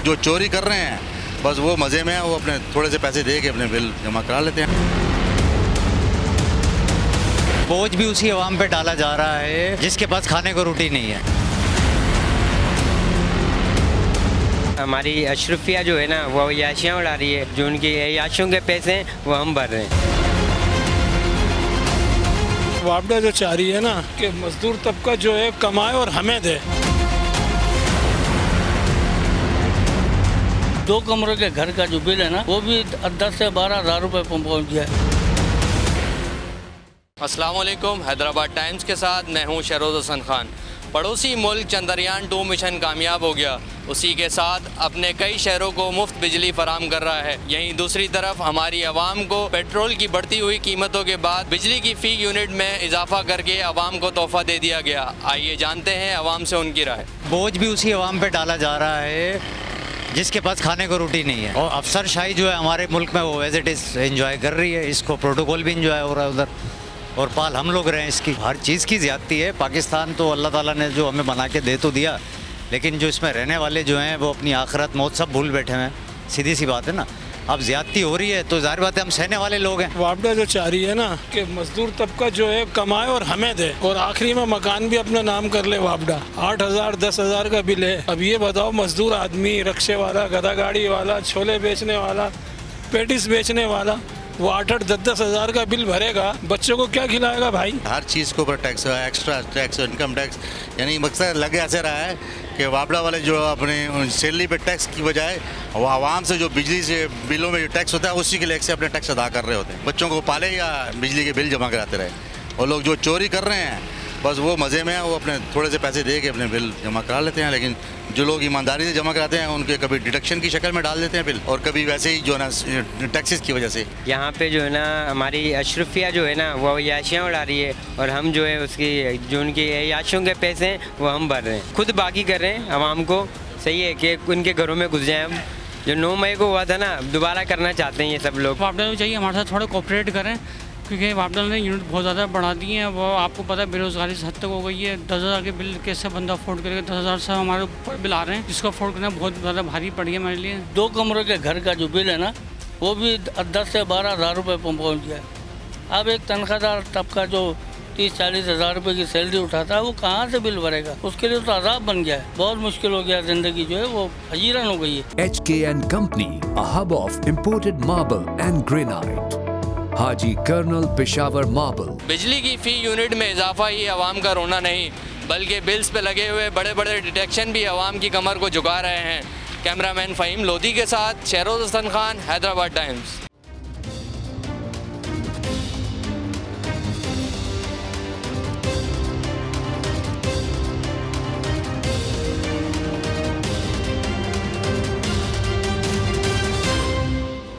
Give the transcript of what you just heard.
जो चोरी कर रहे हैं बस वो मज़े में है, वो अपने थोड़े से पैसे दे के अपने बिल जमा करा लेते हैं। बोझ भी उसी आवाम पे डाला जा रहा है जिसके पास खाने को रोटी नहीं है। हमारी अशरफिया जो है ना वो याशियाँ उड़ा रही है, जो उनकी याशियों के पैसे हैं वो हम भर रहे हैं। मुआवजा जो चाह रही है ना कि मजदूर तबका जो है कमाए और हमें दे। 2 कमरों के घर का जो बिल है ना वो भी 10 से 12 हज़ार रुपये पहुँच गया है। अस्सलाम वालेकुम, हैदराबाद टाइम्स के साथ मैं हूं शहरोज़ हसन खान। पड़ोसी मुल्क चंद्रयान 2 मिशन कामयाब हो गया, उसी के साथ अपने कई शहरों को मुफ्त बिजली फराम कर रहा है। यहीं दूसरी तरफ हमारी आवाम को पेट्रोल की बढ़ती हुई कीमतों के बाद बिजली की फ़ी यूनिट में इजाफा करके आवाम को तोहफा दे दिया गया। आइए जानते हैं आवाम से उनकी राय। बोझ भी उसी आवाम पे डाला जा रहा है जिसके पास खाने को रोटी नहीं है। और अफसरशाही जो है हमारे मुल्क में वो एज इट इज़ एंजॉय कर रही है, इसको प्रोटोकॉल भी इंजॉय हो रहा है उधर, और पाल हम लोग रहे हैं इसकी। हर चीज़ की ज़्यादती है। पाकिस्तान तो अल्लाह ताला ने जो हमें बना के दे तो दिया, लेकिन जो इसमें रहने वाले जो हैं वो अपनी आखिरत मौत सब भूल बैठे हैं। सीधी सी बात है ना, अब ज़्यादती हो रही है तो जाहिर बात है हम सहने वाले लोग हैं। मुआवजा जो चाह रही है ना कि मजदूर तबका जो है कमाए और हमें दे, और आखिरी में मकान भी अपना नाम कर ले। मुआवजा 8,000 10,000 का बिल है। अब ये बताओ मजदूर आदमी, रिक्शे वाला, गधा गाड़ी वाला, छोले बेचने वाला, पेटिस बेचने वाला, वो 8-8 10-10 हज़ार का बिल भरेगा, बच्चों को क्या खिलाएगा भाई? हर चीज़ के ऊपर tax, extra tax, income tax, यानी मकसद लग ऐसे रहा है कि वापड़ा वाले जो अपने सैलरी पे टैक्स की बजाय वो आवाम से जो बिजली से बिलों में जो टैक्स होता है उसी के लिए से अपने टैक्स अदा कर रहे होते हैं। बच्चों को पाले या बिजली के बिल जमा कराते रहे। और लोग जो चोरी कर रहे हैं बस वो मज़े में है, वो अपने थोड़े से पैसे दे के अपने बिल जमा करा लेते हैं। लेकिन जो लोग ईमानदारी से जमा कराते हैं उनके कभी डिडक्शन की शक्ल में डाल देते हैं बिल, और कभी वैसे ही जो है ना टैक्सेस की वजह से। यहाँ पे जो है ना हमारी अशरफिया जो है ना वो याशियाँ उड़ा रही है, और हम जो है उसकी जो उनकी याशियों के पैसे हैं वो हम भर रहे हैं, खुद बाकी कर रहे हैं। आवाम को सही है कि उनके घरों में घुस जाएँ। हम जो 9 मई को हुआ था ना दोबारा करना चाहते हैं ये सब लोग। मुआवजा चाहिए, हमारे साथ थोड़ा कोऑपरेट करें, क्योंकि मुआवजा ने यूनिट बहुत ज़्यादा बढ़ा दी है। वो आपको पता है बेरोज़गारी से हद तक हो गई है। 10,000 के बिल कैसे बंदा अफोर्ड करेगा? 10,000 से हमारे ऊपर बिल आ रहे हैं जिसको अफोर्ड करना बहुत ज़्यादा भारी पड़ गया मेरे लिए। 2 कमरों के घर का जो बिल है ना वो भी 10 से 12 हज़ार रुपये पहुँच गया है। अब एक तनख्वाहदार तबका जो 30-40 हज़ार रुपये की सैलरी उठाता है वो कहाँ से बिल भरेगा? उसके लिए तो अज़ाब बन गया है। बहुत मुश्किल हो गया, ज़िंदगी जो है वो हजीरन हो गई है। HK & Company, a hub of imported marble and granite. Haji colonel Peshawar marble. बिजली की फ़ी यूनिट में इजाफा ही आवाम का रोना नहीं, बल्कि बिल्स पे लगे हुए बड़े बड़े डिडक्शन भी आवाम की कमर को झुका रहे हैं। कैमरामैन फ़हीम लोधी के साथ शहरोज़ हसन खान, हैदराबाद टाइम्स।